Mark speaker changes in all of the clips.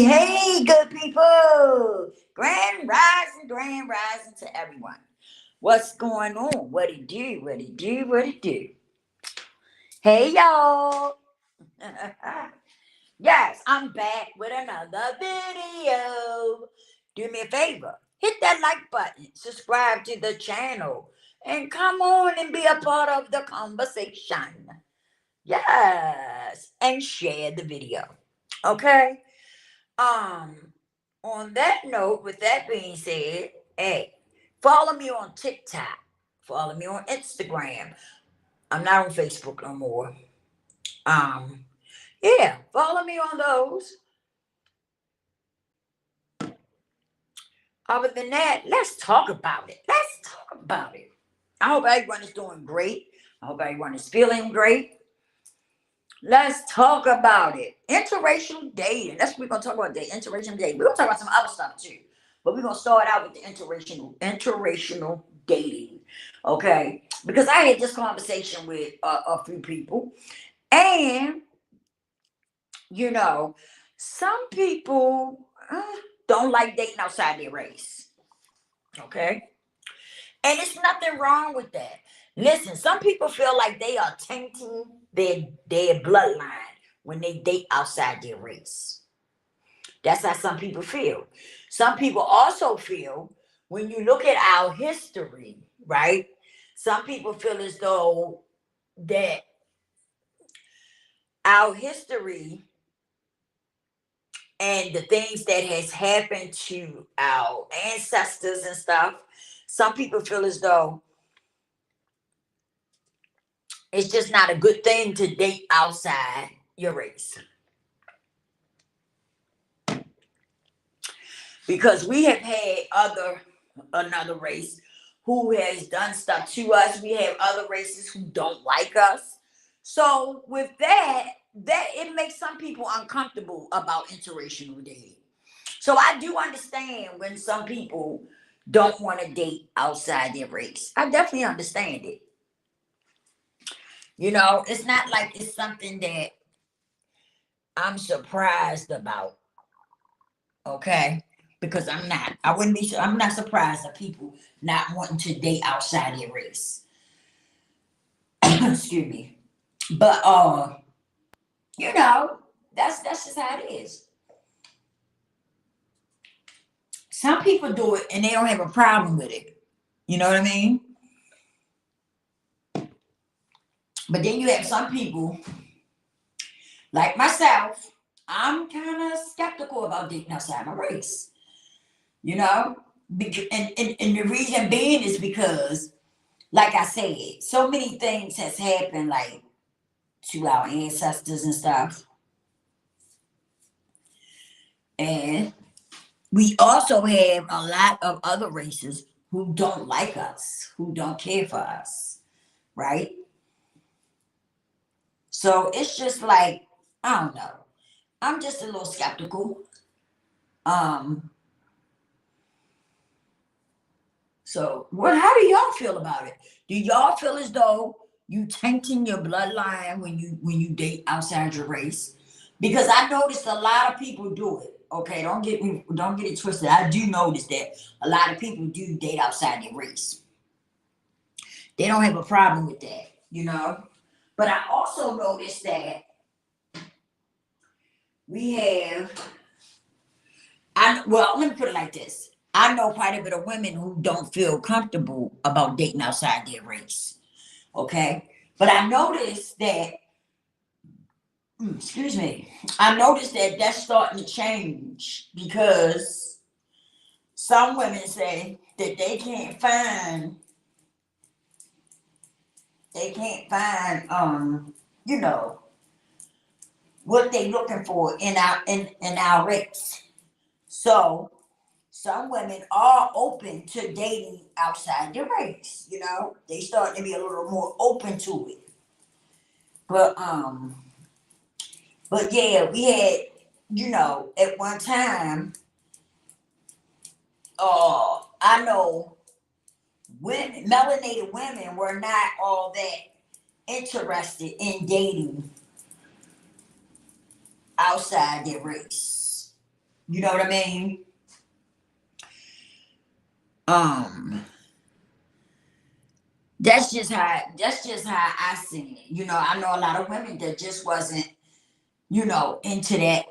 Speaker 1: Hey, good people. Grand rising to everyone. What's going on? What it do? What it do? What it do? Hey, y'all. Yes, I'm back with another video. Do me a favor. Hit that like button. Subscribe to the channel. And come on and be a part of the conversation. Yes. And share the video. Okay? Um, on that note, with that being said, hey, follow me on TikTok, follow me on Instagram. I'm not on Facebook no more. Um, yeah, follow me on those. Other than that, let's talk about it. Let's talk about it. I hope everyone is doing great. I hope everyone is feeling great. Let's talk about it. Interracial dating. That's what we're gonna talk about today. Interracial dating. We're gonna talk about some other stuff too. But we're gonna start out with the interracial dating. Okay. Because I had this conversation with a few people. And you know, some people don't like dating outside their race. Okay. And it's nothing wrong with that. Listen, some people feel like they are tainting their bloodline when they date outside their race. That's how some people feel. Some people also feel when you look at our history, right? Some people feel as though that our history and the things that has happened to our ancestors and stuff, some people feel as though it's just not a good thing to date outside your race. Because we have had another race who has done stuff to us. We have other races who don't like us. So with that it makes some people uncomfortable about interracial dating. So I do understand when some people don't want to date outside their race. I definitely understand it. It's not like it's something that I'm surprised about. Okay, because I'm not. I wouldn't be. I'm not surprised at people not wanting to date outside their race. Excuse me. But you know, that's just how it is. Some people do it and they don't have a problem with it. You know what I mean? But then you have some people like myself. I'm kind of skeptical about dating outside my race. You know, and the reason being is because, like I said, so many things has happened, like to our ancestors and stuff. And we also have a lot of other races who don't like us, who don't care for us, right? So it's just like, I don't know. I'm just a little skeptical. Um, so how do y'all feel about it? Do y'all feel as though you tainting your bloodline when you date outside your race? Because I noticed a lot of people do it. Okay, don't get it twisted. I do notice that a lot of people do date outside their race. They don't have a problem with that. But I also noticed that we have let me put it like this. I know quite a bit of women who don't feel comfortable about dating outside their race. Okay. But I noticed that, excuse me, I noticed that that's starting to change because some women say that they can't find you know what they looking for in our race. So some women are open to dating outside their race. They start to be a little more open to it. But yeah, we had, at one time, I know melanated women were not all that interested in dating outside their race. You know what I mean? Um, that's just how I seen it. I know a lot of women that just wasn't, into that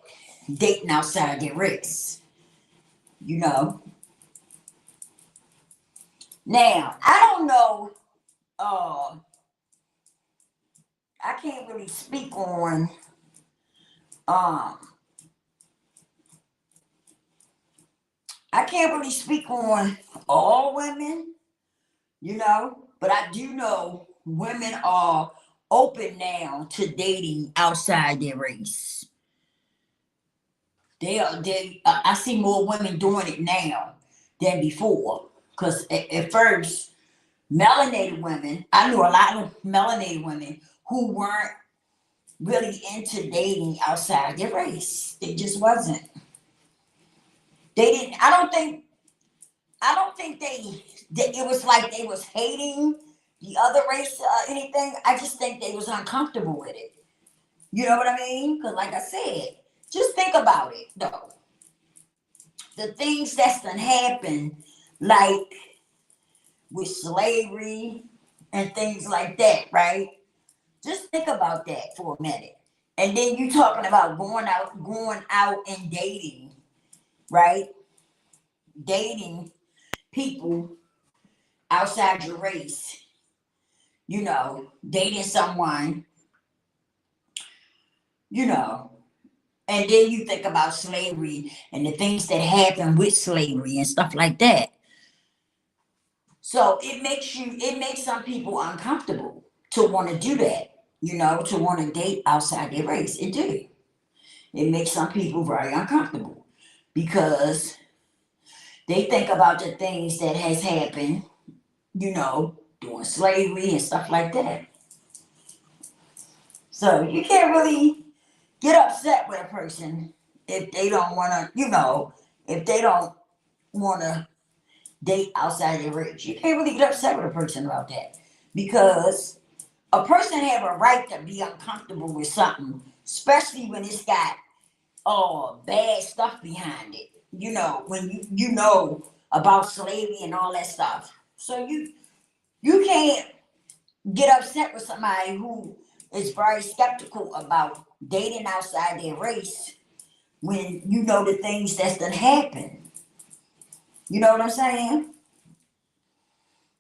Speaker 1: dating outside their race. You know. Now, I don't know, I can't really speak on um I can't really speak on all women, but I do know women are open now to dating outside their race. I see more women doing it now than before. Because at first, melanated women, I knew a lot of melanated women who weren't really into dating outside their race. It just wasn't. They didn't. I don't think it was like they was hating the other race or anything. I just think they was uncomfortable with it. You know what I mean? Because like I said, just think about it though. The things that's done happen, like with slavery and things like that, right? Just think about that for a minute. And then you talking about going out and dating, right? Dating people outside your race, dating someone, you know, and then you think about slavery and the things that happen with slavery and stuff like that. So it makes some people uncomfortable to want to do that, to want to date outside their race. It do. It makes some people very uncomfortable because they think about the things that has happened, during slavery and stuff like that. So you can't really get upset with a person if they don't want to, if they don't want to date outside their race. You can't really get upset with a person about that because a person have a right to be uncomfortable with something, especially when it's got bad stuff behind it. When you know about slavery and all that stuff. So you can't get upset with somebody who is very skeptical about dating outside their race when you know the things that's done happen. You know what I'm saying?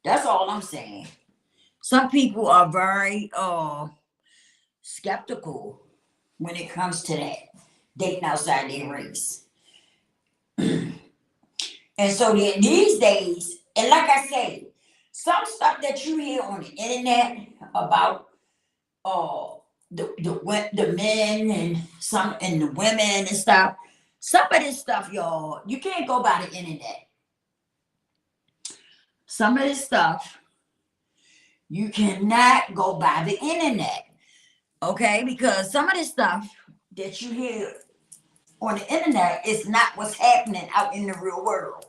Speaker 1: That's all I'm saying. Some people are very skeptical when it comes to that dating outside their race. And so these days, and like I say, some stuff that you hear on the internet about the men and the women and stuff, some of this stuff, y'all, you can't go by the internet. Some of this stuff you cannot go by the internet, okay? Because some of this stuff that you hear on the internet is not what's happening out in the real world.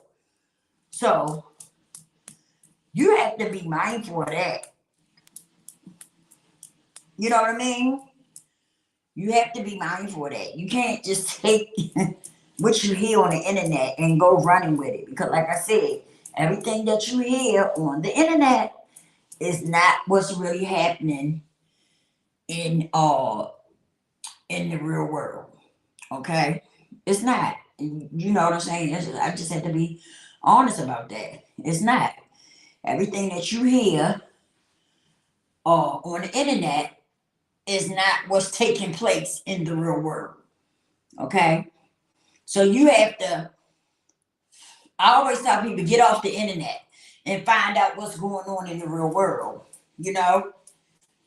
Speaker 1: So you have to be mindful of that. You know what I mean? You have to be mindful of that. You can't just take what you hear on the internet and go running with it. Because like I said, everything that you hear on the internet is not what's really happening in in the real world. Okay? It's not. You know what I'm saying? I just have to be honest about that. It's not. Everything that you hear on the internet is not what's taking place in the real world. Okay? So you have to, I always tell people, get off the internet and find out what's going on in the real world, you know?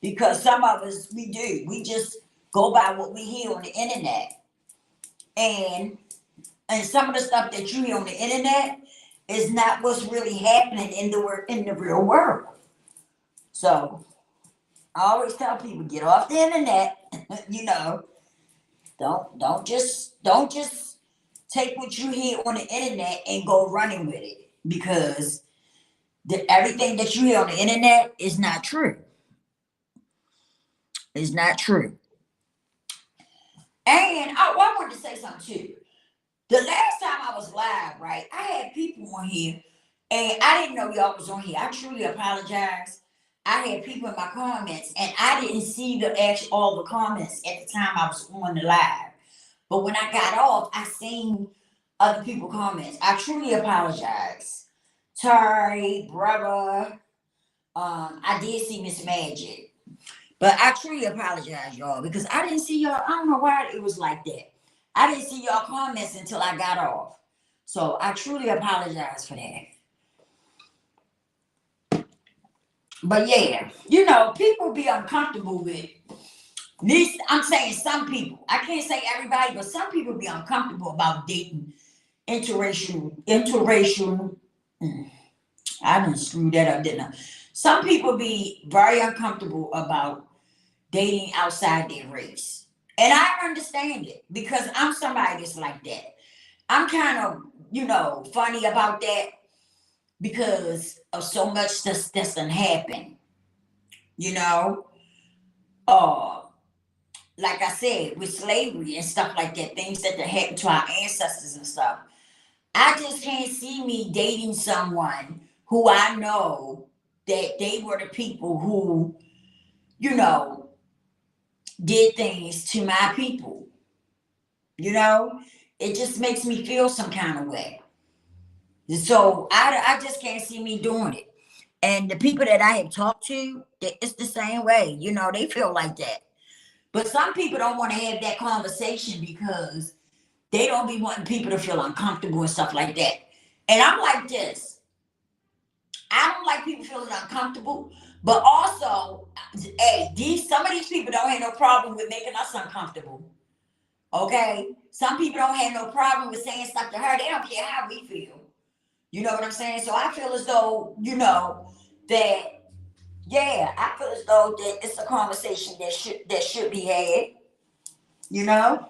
Speaker 1: Because some of us, we do. We just go by what we hear on the internet. And some of the stuff that you hear on the internet is not what's really happening in the real world. So I always tell people, get off the internet, you know. Don't just take what you hear on the internet and go running with it because everything that you hear on the internet is not true. It's not true. And I wanted to say something too. The last time I was live, right, I had people on here, and I didn't know y'all was on here. I truly apologize. I had people in my comments, and I didn't see all the comments at the time I was on the live. But when I got off, I seen other people comments. I truly apologize. Sorry, brother. I did see Miss Magic, but I truly apologize, y'all, because I didn't see y'all. I don't know why it was like that. I didn't see y'all comments until I got off. So I truly apologize for that. But yeah, people be uncomfortable with at least I'm saying some people. I can't say everybody, but some people be uncomfortable about dating interracial. I didn't screw that up, didn't I? Some people be very uncomfortable about dating outside their race. And I understand it because I'm somebody that's like that. I'm kind of, funny about that because of so much that's done happen, you know. Uh, like I said, with slavery and stuff like that, things that happened to our ancestors and stuff. I just can't see me dating someone who I know that they were the people who, you know, did things to my people. You know, it just makes me feel some kind of way. So I just can't see me doing it. And the people that I have talked to, it's the same way. They feel like that. But some people don't want to have that conversation because they don't be wanting people to feel uncomfortable and stuff like that. And I'm like this. I don't like people feeling uncomfortable, but also, hey, some of these people don't have no problem with making us uncomfortable. Okay? Some people don't have no problem with saying stuff to her. They don't care how we feel. You know what I'm saying? So I feel as though, that yeah, I feel as though that it's a conversation that should be had. You know?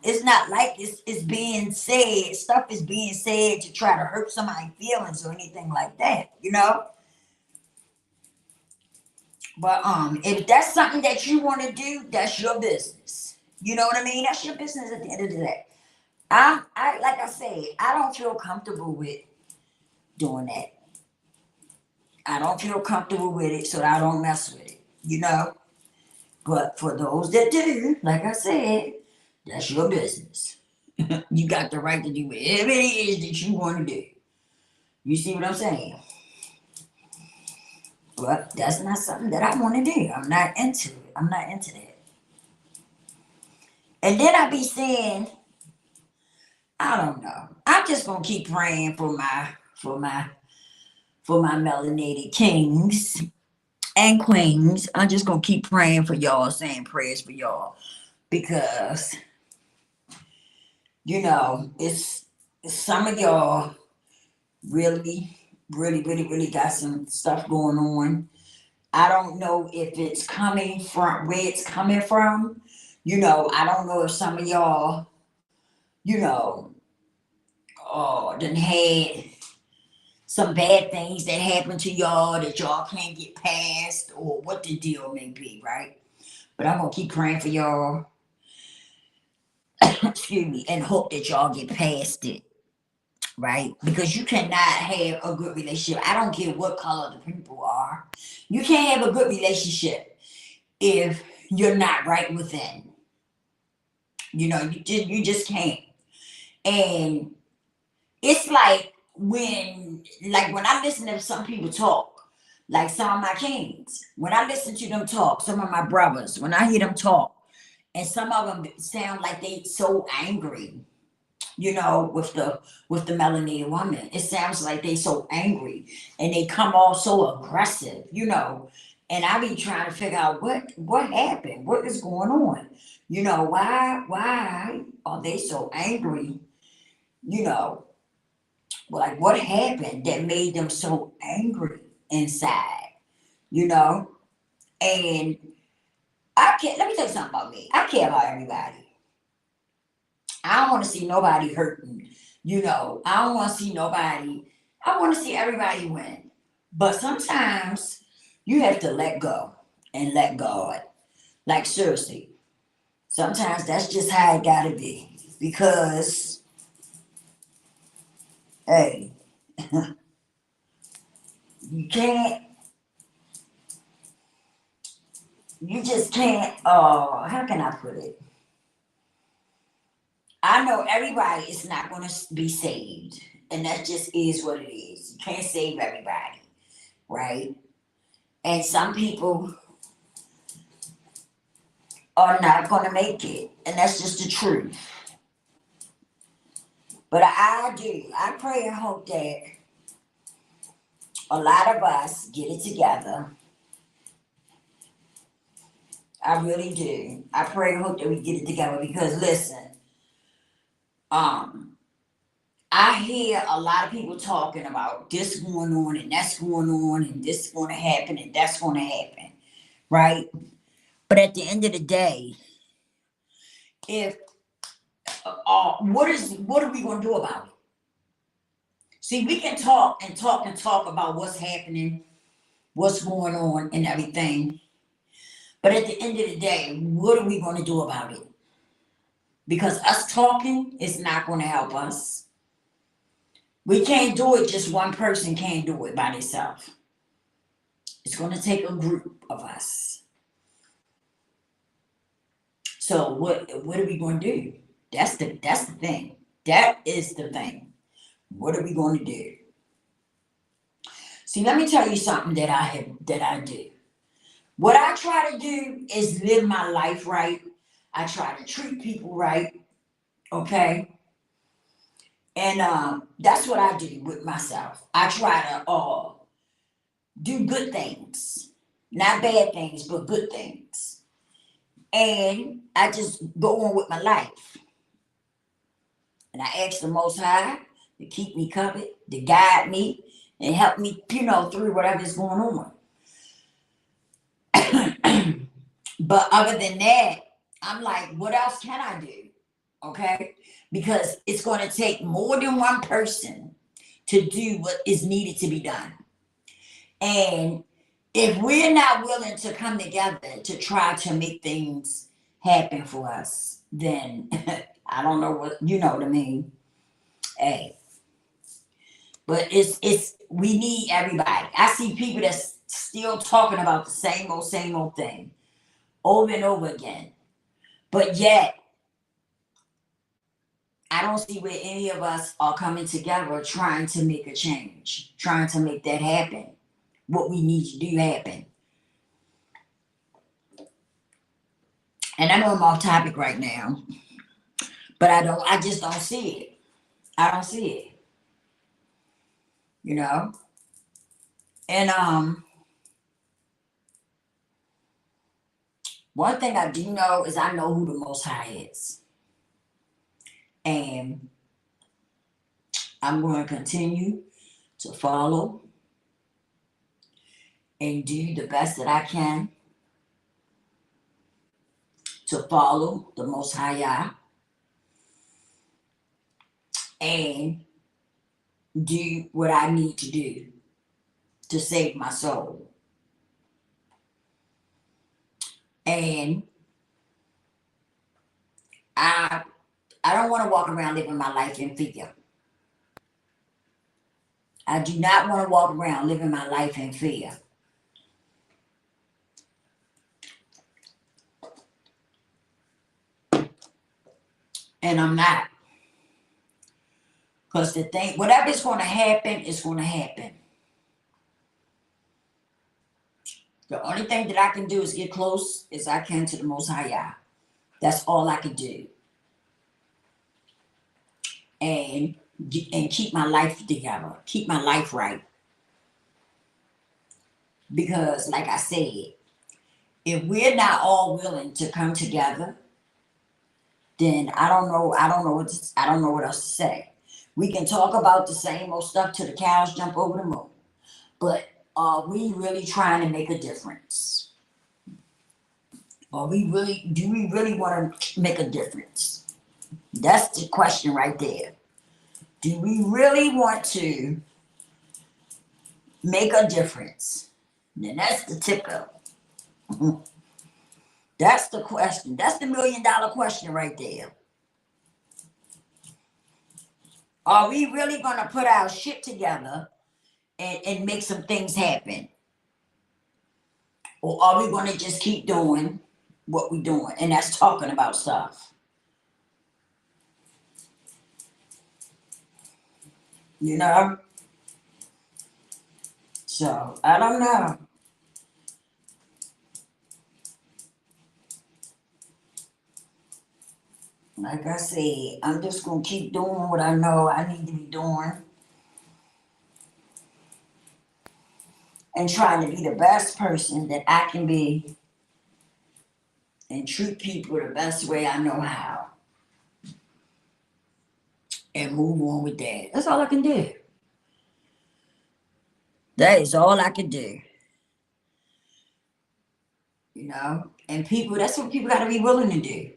Speaker 1: It's not like it's being said, stuff is being said to try to hurt somebody's feelings or anything like that. But if that's something that you want to do, that's your business. You know what I mean? That's your business at the end of the day. I like I said, I don't feel comfortable with doing that. I don't feel comfortable with it, so I don't mess with it. But for those that do, like I said, that's your business. You got the right to do whatever it is that you want to do. You see what I'm saying? But that's not something that I want to do. I'm not into it. I'm not into that. And then I be saying, I don't know. I'm just gonna keep praying for my melanated kings and queens. I'm just gonna keep praying for y'all, saying prayers for y'all. Because it's some of y'all really, really, really, really got some stuff going on. I don't know if it's coming from where it's coming from. I don't know if some of y'all, you know, done had some bad things that happened to y'all that y'all can't get past or what the deal may be, right? But I'm gonna keep praying for y'all, excuse me, and hope that y'all get past it. Right? Because you cannot have a good relationship. I don't care what color the people are. You can't have a good relationship if you're not right within. You just can't. And it's like when I listen to some people talk, like some of my kings, when I listen to them talk, some of my brothers, when I hear them talk, and some of them sound like they so angry, with the melanated woman. It sounds like they so angry and they come off so aggressive. And I be trying to figure out what happened, what is going on. Why are they so angry? Like what happened that made them so angry inside? And I can't let me tell you something about me. I care about everybody. I don't want to see nobody hurting. I don't want to see nobody. I want to see everybody win. But sometimes you have to let go and let God. Like seriously. Sometimes that's just how it gotta be. because, hey, you can't, you just can't, how can I put it? I know everybody is not going to be saved, and that just is what it is. You can't save everybody, right? And some people are not going to make it, and that's just the truth. But I pray and hope that a lot of us get it together. I really do. I pray and hope that we get it together because listen, um, I hear a lot of people talking about this going on and that's going on and this going to happen and that's going to happen, right? But at the end of the day, if what are we going to do about it? See, we can talk and talk and talk about what's happening, what's going on, and everything. But at the end of the day, what are we going to do about it? Because us talking is not going to help us. We can't do it, just one person can't do it by themselves. It's going to take a group of us. So what are we going to do? That's the thing. That is the thing. What are we going to do? See, let me tell you something that I do. What I try to do is live my life right. I try to treat people right. Okay. And that's what I do with myself. I try to do good things, not bad things, but good things. And I just go on with my life. And I ask the Most High to keep me covered, to guide me, and help me, through whatever's going on. But other than that, I'm like, what else can I do? Okay? Because it's going to take more than one person to do what is needed to be done. And if we're not willing to come together to try to make things happen for us, then I don't know what I mean. Hey, but it's we need everybody. I see people that's still talking about the same old thing over and over again. But yet I don't see where any of us are coming together trying to make a change, trying to make that happen. What we need to do happen. And I know I'm off topic right now, but I just don't see it. I don't see it. You know? And one thing I do know is I know who the Most High is. And I'm going to continue to follow and do the best that I can to follow the Most High and do what I need to do to save my soul. And I don't want to walk around living my life in fear. I do not want to walk around living my life in fear. And I'm not. Because the thing, whatever's going to happen is going to happen. The only thing that I can do is get close as I can to the Most High. That's all I can do. And keep my life together. Keep my life right. Because like I said, if we're not all willing to come together, then I don't know what else to say. We can talk about the same old stuff till the cows jump over the moon. But are we really trying to make a difference? Do we really want to make a difference? That's the question right there. Do we really want to make a difference? And that's the ticker. That's the question. That's the $1 million question right there. Are we really gonna put our shit together and make some things happen? Or are we gonna just keep doing what we're doing? And that's talking about stuff. You know? So I don't know. Like I said, I'm just gonna keep doing what I know I need to be doing and trying to be the best person that I can be and treat people the best way I know how and move on with that. That's all I can do. That is all I can do. You know? And people, that's what people gotta be willing to do.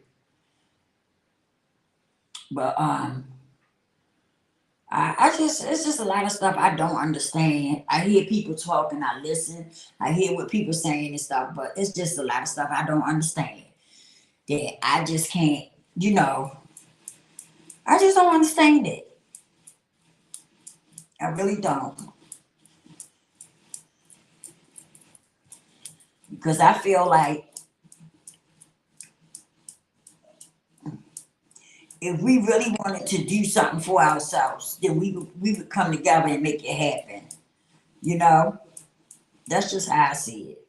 Speaker 1: But I just, it's just a lot of stuff I don't understand. I hear people talking, I listen, I hear what people saying and stuff, but it's just a lot of stuff I don't understand. That I just can't, you know, I just don't understand it. I really don't. Because I feel like if we really wanted to do something for ourselves, then we would come together and make it happen. You know? That's just how I see it.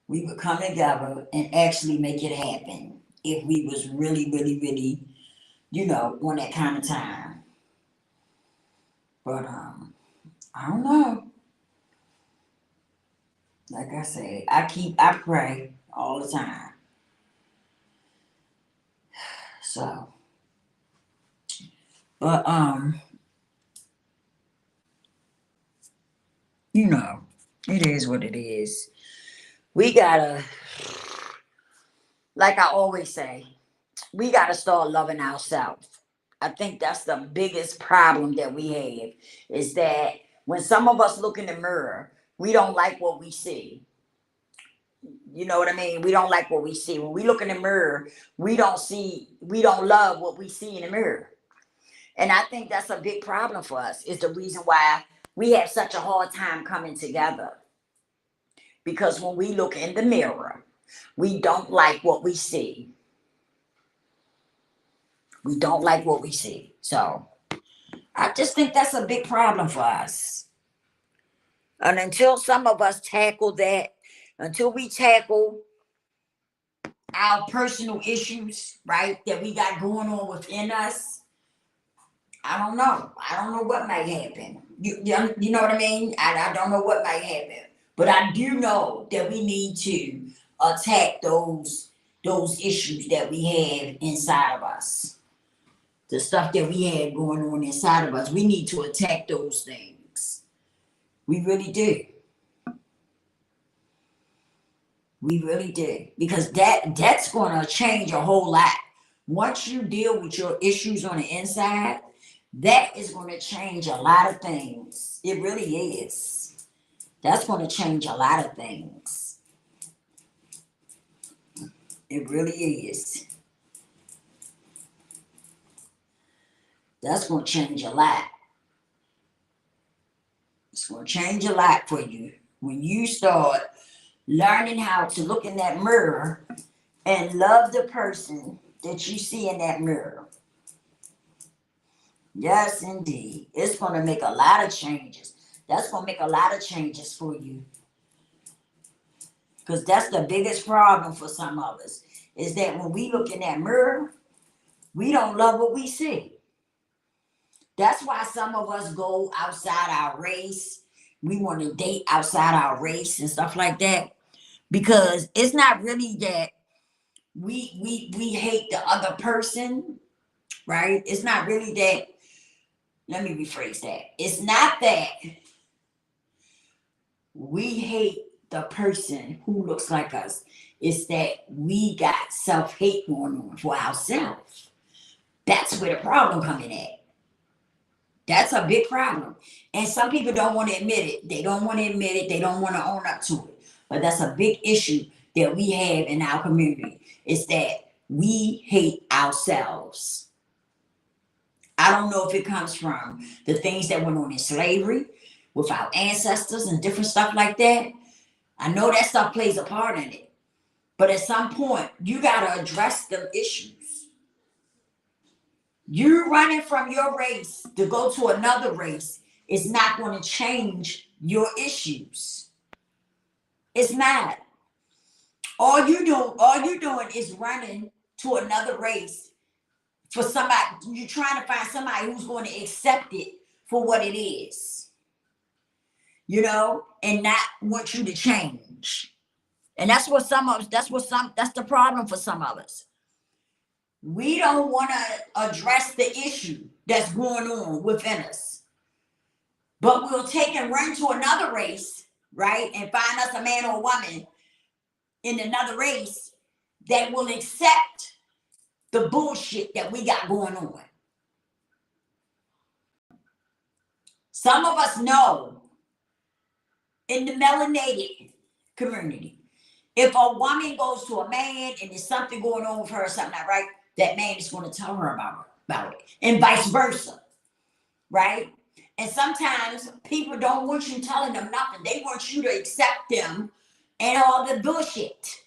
Speaker 1: We would come together and actually make it happen if we was really, really, really, you know, on that kind of time. But I don't know. Like I say, I pray all the time. So, but you know, it is what it is. We gotta, like I always say, we gotta start loving ourselves. I think that's the biggest problem that we have is that when some of us look in the mirror, we don't like what we see. You know what I mean? We don't like what we see. When we look in the mirror, we don't love what we see in the mirror. And I think that's a big problem for us. Is the reason why we have such a hard time coming together. Because when we look in the mirror, we don't like what we see. We don't like what we see. So I just think that's a big problem for us. And until some of us tackle that, until we tackle our personal issues, right, that we got going on within us, I don't know. I don't know what might happen. You know what I mean? I don't know what might happen. But I do know that we need to attack those issues that we have inside of us. The stuff that we had going on inside of us. We need to attack those things. We really do. We really do. Because that's gonna change a whole lot. Once you deal with your issues on the inside, that is going to change a lot of things. It really is. That's going to change a lot of things. It really is. That's going to change a lot. It's going to change a lot for you when you start learning how to look in that mirror and love the person that you see in that mirror. Yes, indeed. It's going to make a lot of changes. That's going to make a lot of changes for you. Because that's the biggest problem for some of us. Is that when we look in that mirror, we don't love what we see. That's why some of us go outside our race. We want to date outside our race and stuff like that. Because it's not really that we hate the other person, right? It's not really that. Let me rephrase that. It's not that we hate the person who looks like us. It's that we got self-hate going on for ourselves. That's where the problem coming at. That's a big problem. And some people don't want to admit it. They don't want to admit it. They don't want to own up to it. But that's a big issue that we have in our community. It's that we hate ourselves. I don't know if it comes from the things that went on in slavery with our ancestors and different stuff like that. I know that stuff plays a part in it. But at some point, you got to address the issues. You running from your race to go to another race is not going to change your issues. It's not. All you doing is running to another race for somebody. You're trying to find somebody who's going to accept it for what it is, and not want you to change. And that's the problem for some of us. We don't want to address the issue that's going on within us. But we'll take and run to another race, right? And find us a man or a woman in another race that will accept the bullshit that we got going on. Some of us know in the melanated community, if a woman goes to a man and there's something going on with her or something not right, that man is going to tell her about it, and vice versa, right? And sometimes people don't want you telling them nothing. They want you to accept them and all the bullshit.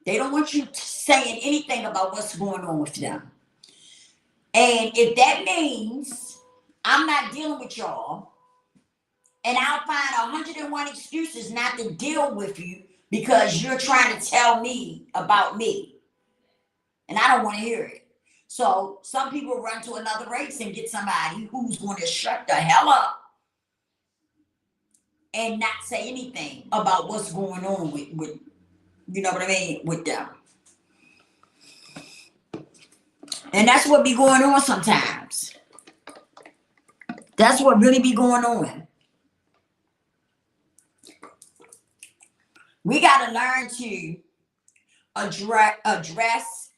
Speaker 1: They don't want you saying anything about what's going on with them. And if that means I'm not dealing with y'all, and I'll find 101 excuses not to deal with you because you're trying to tell me about me, and I don't want to hear it. So some people run to another race and get somebody who's going to shut the hell up and not say anything about what's going on with you know what I mean, with them. And that's what be going on sometimes. That's what really be going on. We got to learn to address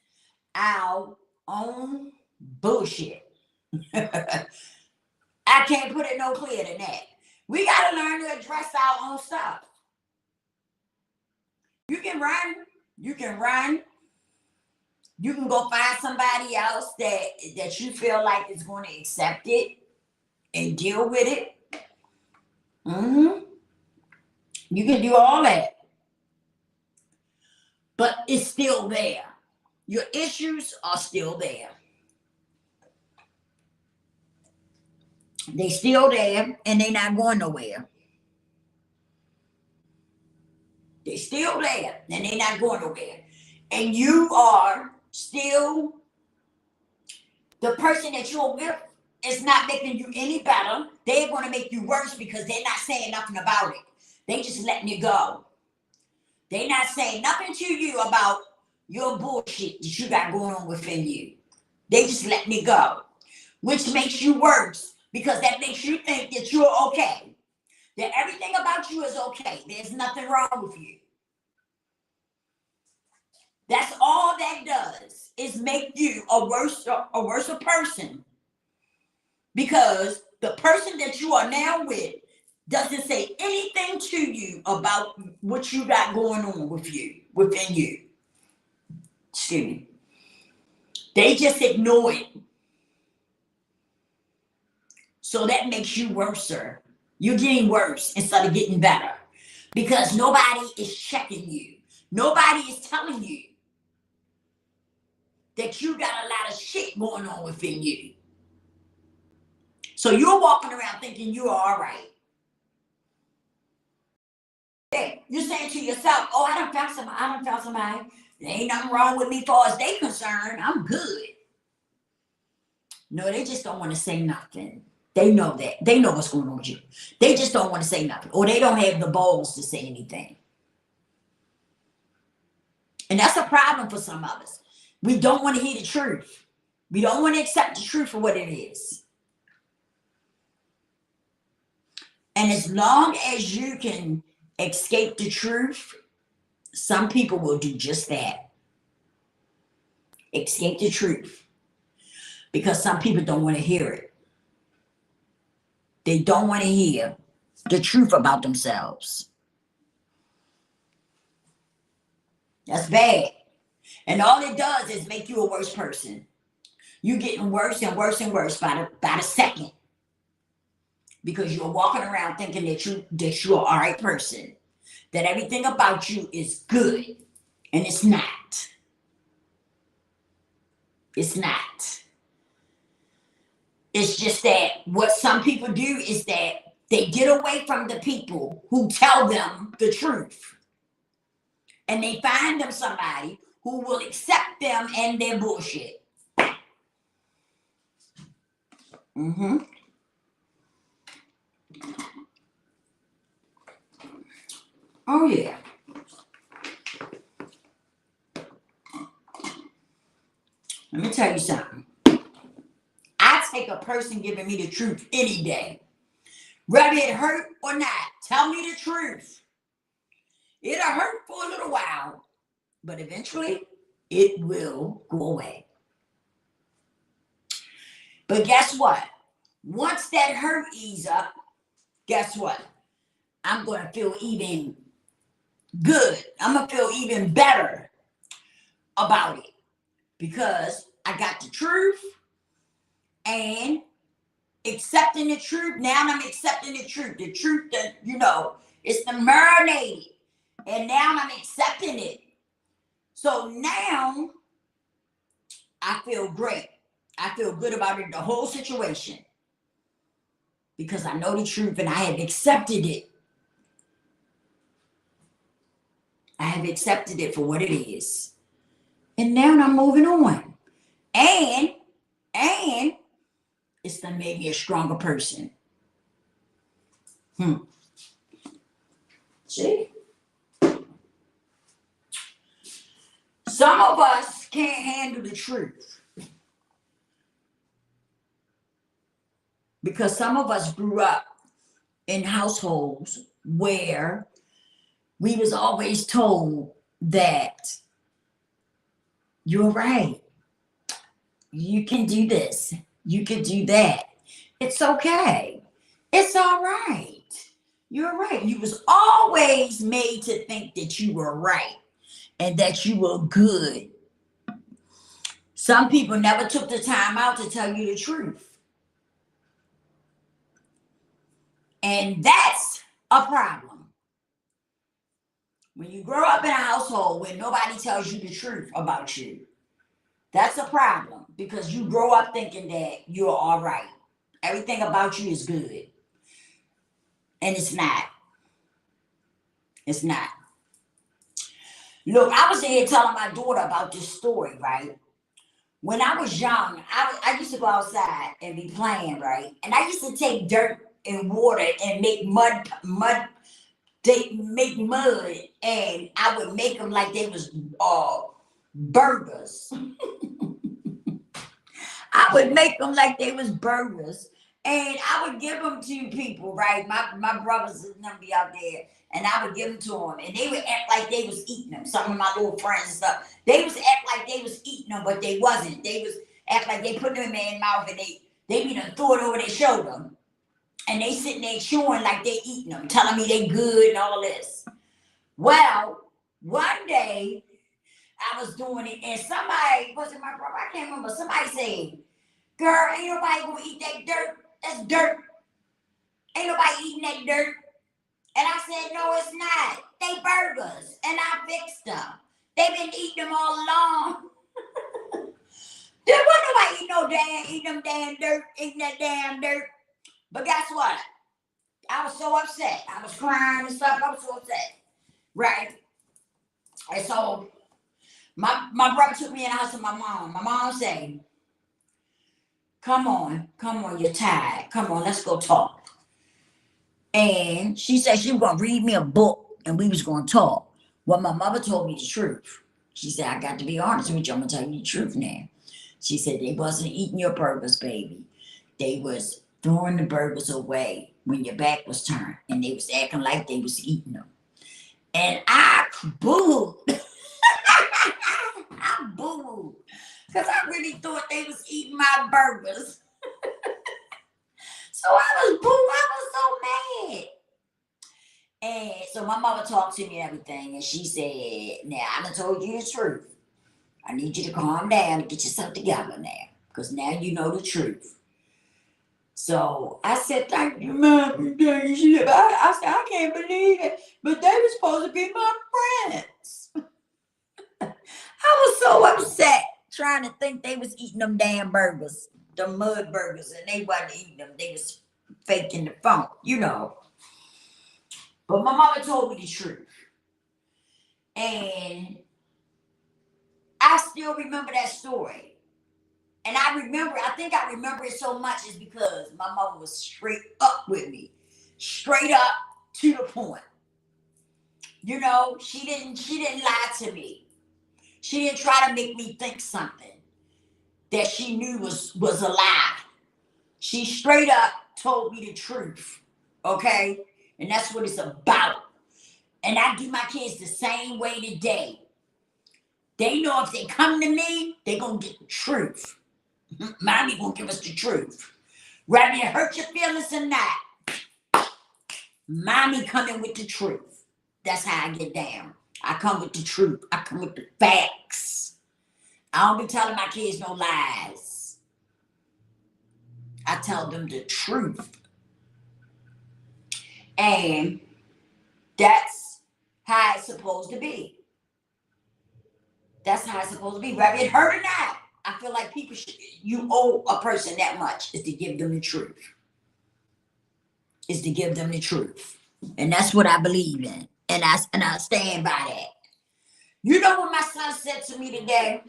Speaker 1: our own bullshit. I can't put it no clearer than that. We got to learn to address our own stuff. You can run. You can go find somebody else that you feel like is going to accept it and deal with it. You can do all that. But it's still there. Your issues are still there. They still there, and they're not going nowhere. They're still there, and they're not going nowhere. And you are still the person that you're with. Is not making you any better. They're going to make you worse because they're not saying nothing about it. They just letting it go. They're not saying nothing to you about your bullshit that you got going on within you. They just letting it go, which makes you worse because that makes you think that you're okay, that everything about you is okay. There's nothing wrong with you. That's all that does is make you a worse person, because the person that you are now with doesn't say anything to you about what you got going on within you. Excuse me. They just ignore it. So that makes you worser. You're getting worse instead of getting better because nobody is checking you. Nobody is telling you that you got a lot of shit going on within you. So you're walking around thinking you're all right. You're saying to yourself, oh, I done found somebody. There ain't nothing wrong with me as far as they concerned. I'm good. No, they just don't want to say nothing. They know that. They know what's going on with you. They just don't want to say nothing. Or they don't have the balls to say anything. And that's a problem for some of us. We don't want to hear the truth. We don't want to accept the truth for what it is. And as long as you can escape the truth, some people will do just that. Escape the truth. Because some people don't want to hear it. They don't want to hear the truth about themselves. That's bad. And all it does is make you a worse person. You're getting worse and worse and worse by the second. Because you're walking around thinking that you're all right person. That everything about you is good. And it's not. It's not. It's just that what some people do is that they get away from the people who tell them the truth. And they find them somebody who will accept them and their bullshit. Mm-hmm. Oh, yeah. Let me tell you something. I take a person giving me the truth any day. Whether it hurt or not, tell me the truth. It'll hurt for a little while, but eventually it will go away. But guess what? Once that hurt ease up, guess what? I'm going to feel even good. I'm going to feel even better about it because I got the truth and accepting the truth. Now I'm accepting the truth. The truth that, it's the marinated. And now I'm accepting it. So now I feel great. I feel good about it, the whole situation. Because I know the truth and I have accepted it. I have accepted it for what it is. And now I'm moving on. And it's going to make me a stronger person. See? Some of us can't handle the truth. Because some of us grew up in households where we was always told that you're right. You can do this. You can do that. It's okay. It's all right. You're right. You was always made to think that you were right and that you were good. Some people never took the time out to tell you the truth. And that's a problem. When you grow up in a household where nobody tells you the truth about you, that's a problem because you grow up thinking that you're all right. Everything about you is good. And it's not. It's not. Look, I was here telling my daughter about this story, right? When I was young, I used to go outside and be playing, right? And I used to take dirt and water and make mud, and I would make them like they was burgers. I would make them like they was burgers, and I would give them to people, right? My brothers and them be out there, and I would give them to them, and they would act like they was eating them. Some of my little friends and stuff, they was act like they was eating them, but they wasn't. They was act like they put them in their mouth, and they be done throw it over their shoulder, and they sitting there chewing like they eating them, telling me they good and all of this. Well, one day I was doing it, and somebody, was it my brother? I can't remember. Somebody said, "Girl, ain't nobody gonna eat that dirt. That's dirt. Ain't nobody eating that dirt." And I said, "No, it's not. They burgers, and I fixed them. They've been eating them all along." There wasn't nobody eating that damn dirt. But guess what? I was so upset. I was crying and stuff. I was so upset. Right? And so my brother took me in the house with my mom. My mom said, come on, you're tired. Come on, let's go talk. And she said she was going to read me a book and we was going to talk. Well, my mother told me the truth. She said, I got to be honest with you. I'm going to tell you the truth now. She said, they wasn't eating your burgers, baby. They was throwing the burgers away when your back was turned. And they was acting like they was eating them. And I booed. I booed. Because I really thought they was eating my burgers. So I was booed. I was so mad. And so my mother talked to me and everything. And she said, now, I done told you the truth. I need you to calm down and get yourself together now. Because now you know the truth. So I said, thank you, Mom. I said, I can't believe it. But they were supposed to be my friends. I was so upset trying to think they was eating them damn burgers, the mud burgers, and they wasn't eating them. They was faking the funk, you know. But my mama told me the truth. And I still remember that story. And I think I remember it so much is because my mama was straight up with me. Straight up to the point. You know, she didn't lie to me. She didn't try to make me think something that she knew was a lie. She straight up told me the truth. Okay? And that's what it's about. And I do my kids the same way today. They know if they come to me, they're going to get the truth. Mommy going to give us the truth. Whether it hurt your feelings or not, Mommy coming with the truth. That's how I get down. I come with the truth. I come with the facts. I don't be telling my kids no lies. I tell them the truth. And that's how it's supposed to be. That's how it's supposed to be. Whether it hurt or not, I feel like you owe a person that much is to give them the truth. Is to give them the truth. And that's what I believe in. And I stand by that. You know what my son said to me today?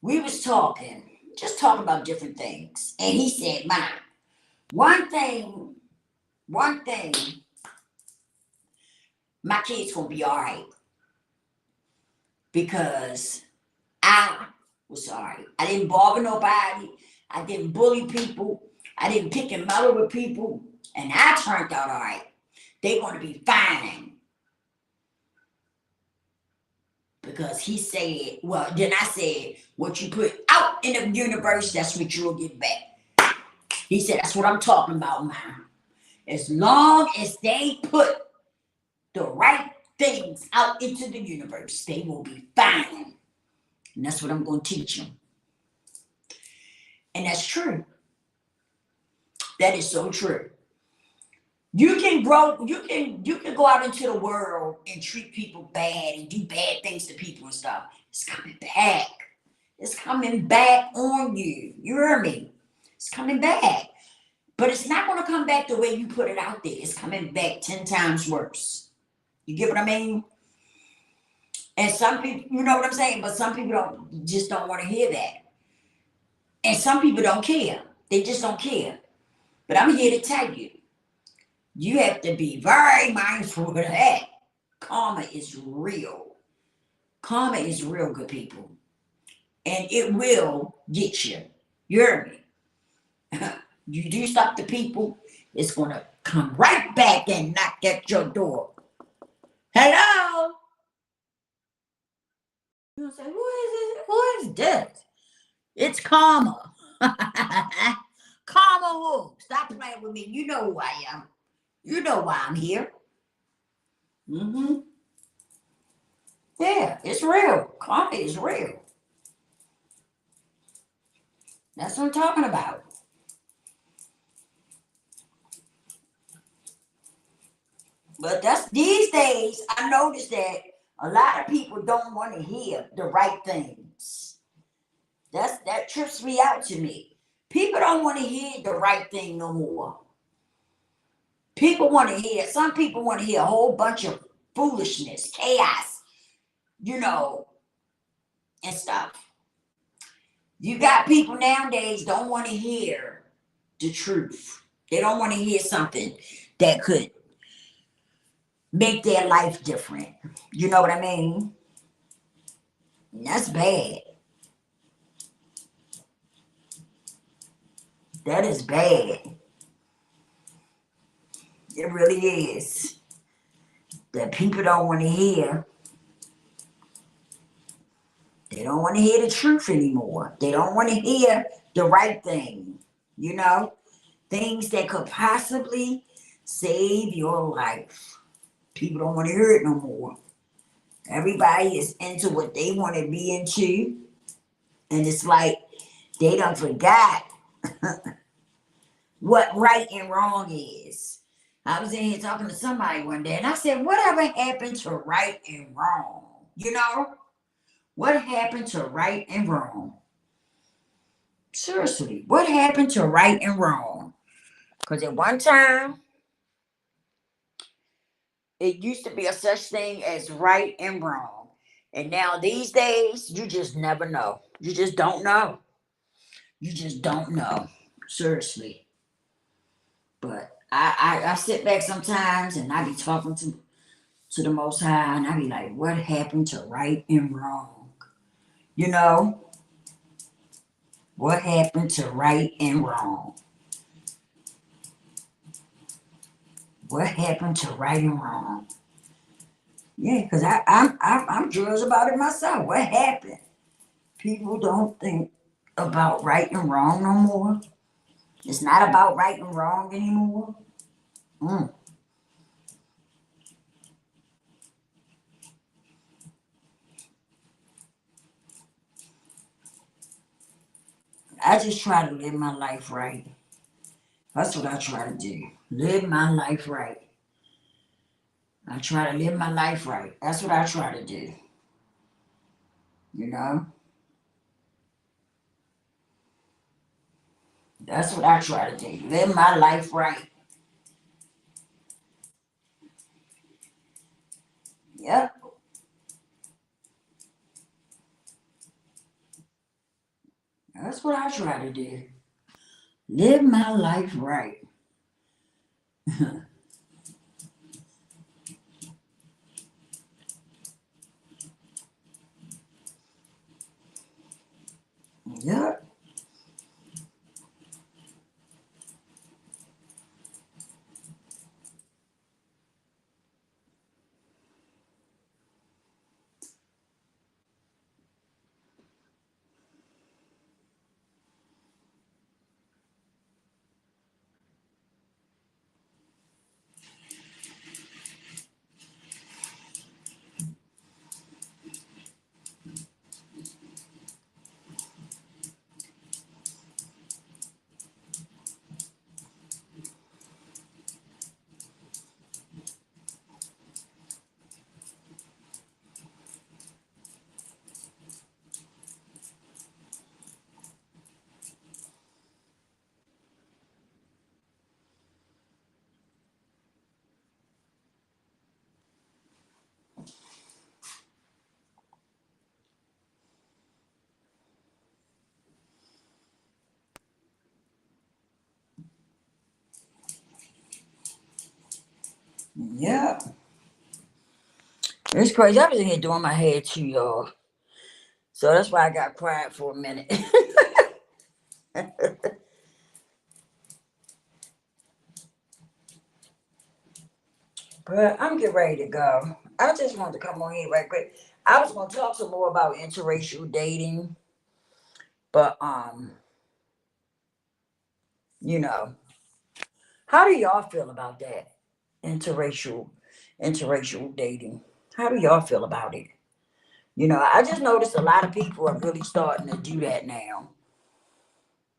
Speaker 1: We was just talking about different things. And he said, Mom, one thing, my kids gonna be all right. Because I was sorry. I didn't bother nobody. I didn't bully people. I didn't pick and meddle with people. And I turned out all right. They're going to be fine. Because he said, well, then I said, what you put out in the universe, that's what you'll get back. He said, that's what I'm talking about, Mom. As long as they put the right things out into the universe, they will be fine. And that's what I'm going to teach them. And that's true. That is so true. You can grow, you can go out into the world and treat people bad and do bad things to people and stuff. It's coming back. It's coming back on you. You hear me? It's coming back. But it's not going to come back the way you put it out there. It's coming back 10 times worse. You get what I mean? And some people, you know what I'm saying? But some people don't want to hear that. And some people don't care. They just don't care. But I'm here to tell you, you have to be very mindful of that. Karma is real. Karma is real, good people. And it will get you. You hear me? You do stuff to people, it's going to come right back and knock at your door. Hello? You'll say, who is this? It's karma. Karma who? Stop playing with me. You know who I am. You know why I'm here. Mm-hmm. Yeah, it's real. Karma is real. That's what I'm talking about. But that's these days, I noticed that a lot of people don't want to hear the right things. That trips me out to me. People don't want to hear the right thing no more. Some people want to hear a whole bunch of foolishness, chaos, and stuff. You got people nowadays don't want to hear the truth. They don't want to hear something that could make their life different. You know what I mean? And that's bad. That is bad. It really is. That people don't want to hear. They don't want to hear the truth anymore. They don't want to hear the right thing. Things that could possibly save your life. People don't want to hear it no more. Everybody is into what they want to be into. And it's like they done forgot what right and wrong is. I was in here talking to somebody one day and I said, whatever happened to right and wrong? You know? What happened to right and wrong? Seriously, what happened to right and wrong? Because at one time, it used to be a such thing as right and wrong. And now these days, you just never know. You just don't know. You just don't know. Seriously. But I sit back sometimes and I be talking to the Most High and I be like, what happened to right and wrong? You know, what happened to right and wrong? What happened to right and wrong? Yeah, because I'm curious about it myself. What happened? People don't think about right and wrong no more. It's not about right and wrong anymore. Mm. I just try to live my life right. That's what I try to do. Live my life right. I try to live my life right. That's what I try to do. You know? That's what I try to do. Live my life right. Yep. That's what I try to do. Live my life right. Yep. Yep. It's crazy. I was in here doing my hair too, y'all. So that's why I got quiet for a minute. But I'm getting ready to go. I just wanted to come on here right quick. I was going to talk some more about interracial dating, but you know, how do y'all feel about that? Interracial, interracial dating. How do y'all feel about it? You know, I just noticed a lot of people are really starting to do that now.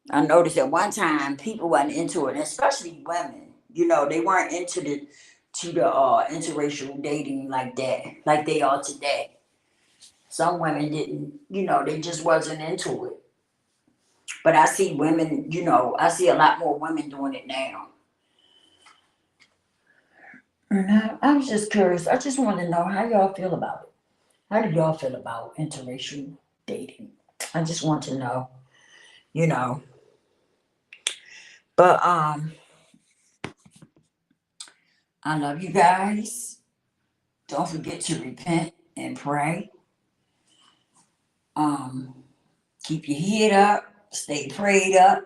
Speaker 1: I noticed at one time people weren't into it, especially women. You know, they weren't into the interracial dating like that, like they are today. Some women didn't, they just wasn't into it. But I see women, I see a lot more women doing it now. And I was just curious. I just want to know how y'all feel about it. How do y'all feel about interracial dating? I just want to know, you know. But I love you guys. Don't forget to repent and pray. Um, keep your head up, stay prayed up.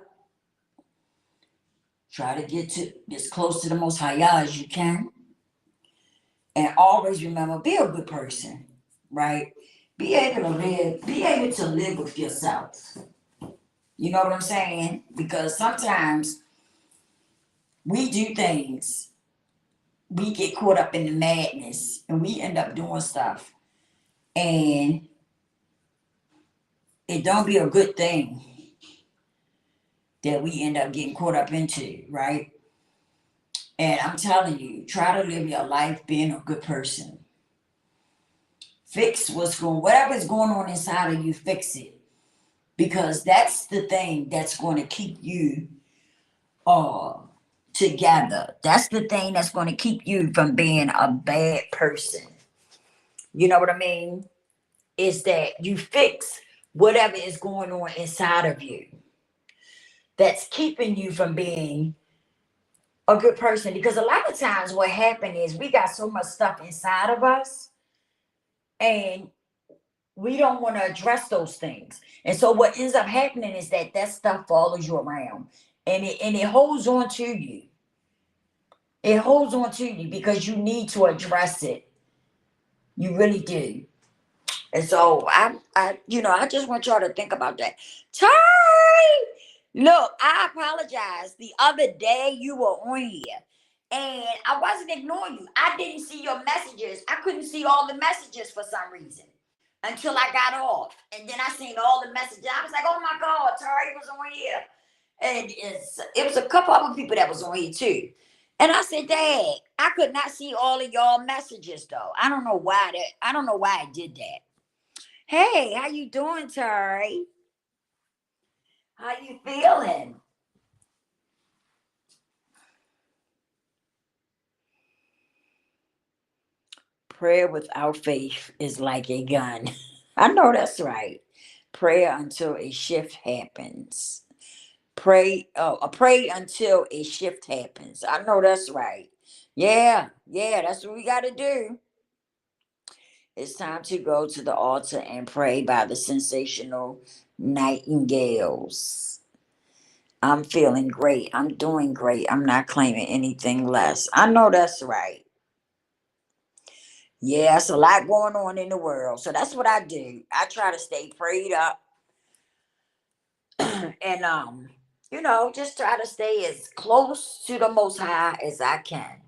Speaker 1: Try to get to as close to the Most High as you can, and always remember, be a good person, right? Be able to live with yourself. You know what I'm saying? Because sometimes we do things, we get caught up in the madness, and we end up doing stuff. And it don't be a good thing that we end up getting caught up into, right? And I'm telling you, try to live your life being a good person. Fix whatever's going on inside of you, fix it. Because that's the thing that's going to keep you uh together. That's the thing that's going to keep you from being a bad person. You know what I mean? Is that you fix whatever is going on inside of you that's keeping you from being a good person. Because a lot of times what happened is we got so much stuff inside of us and we don't want to address those things. And so what ends up happening is that that stuff follows you around and it holds on to you. It holds on to you because you need to address it. You really do. And so I just want y'all to think about that. Ty, look, I apologize. The other day you were on here and I wasn't ignoring you. I didn't see your messages. I couldn't see all the messages for some reason until I got off. And then I seen all the messages. I was like, oh my God, Tari was on here. And it was a couple other people that was on here too. And I said, Dad, I could not see all of y'all messages though. I don't know why I did that. Hey, how you doing, Tari? How you feeling? Prayer without faith is like a gun. I know that's right. Prayer until a shift happens. Pray until a shift happens. I know that's right. Yeah, yeah, that's what we got to do. It's time to go to the altar and pray by the sensational nightingales. I'm feeling great. I'm doing great. I'm not claiming anything less. I know that's right. Yeah, it's a lot going on in the world. So that's what I do. I try to stay prayed up and just try to stay as close to the most high as I can.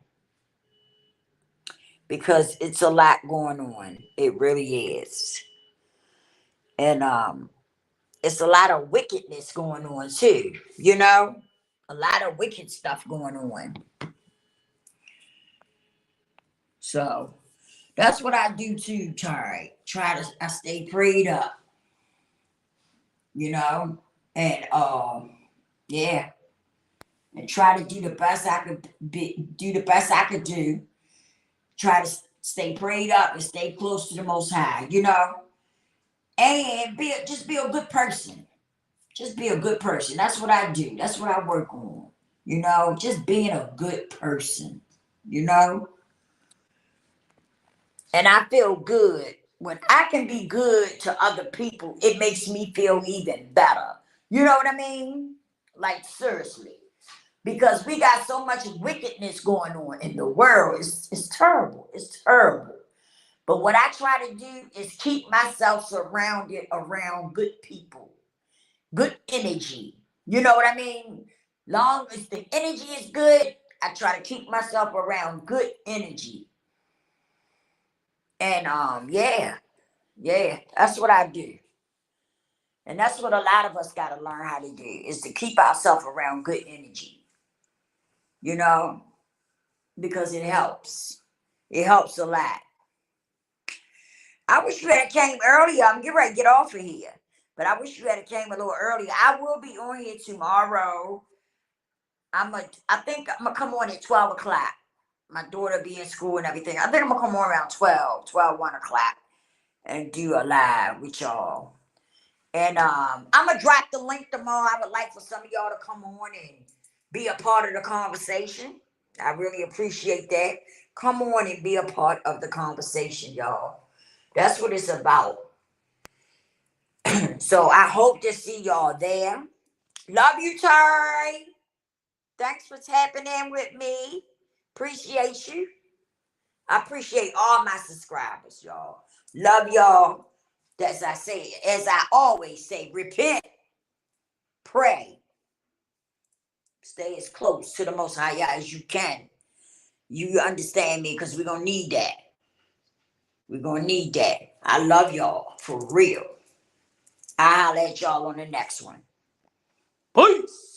Speaker 1: Because it's a lot going on. It really is. And it's a lot of wickedness going on too, A lot of wicked stuff going on. So that's what I do too, Tari. I stay prayed up, you know, and yeah, and try to do the best I could do the best I could do. Try to stay prayed up and stay close to the Most High, and just be a good person. Just be a good person. That's what I do. That's what I work on. Just being a good person. You know, and I feel good. When I can be good to other people, it makes me feel even better. You know what I mean? Like, seriously. Because we got so much wickedness going on in the world. It's terrible. It's terrible. But what I try to do is keep myself surrounded around good people, good energy. You know what I mean? Long as the energy is good, I try to keep myself around good energy. And yeah, that's what I do. And that's what a lot of us got to learn how to do is to keep ourselves around good energy, you know, because it helps. It helps a lot. I wish you had came earlier. I'm getting ready to get off of here. But I wish you had came a little earlier. I will be on here tomorrow. I think I'm gonna come on at 12 o'clock. My daughter be in school and everything. I think I'm gonna come on around 1 o'clock and do a live with y'all. And I'm gonna drop the link tomorrow. I would like for some of y'all to come on and be a part of the conversation. I really appreciate that. Come on and be a part of the conversation, y'all. That's what it's about. So I hope to see y'all there. Love you, Terry. Thanks for tapping in with me. Appreciate you. I appreciate all my subscribers, y'all. Love y'all. As I always say, repent, pray, stay as close to the Most High as you can. You understand me? Because we're going to need that. We're gonna need that. I love y'all for real. I'll let y'all on the next one. Peace.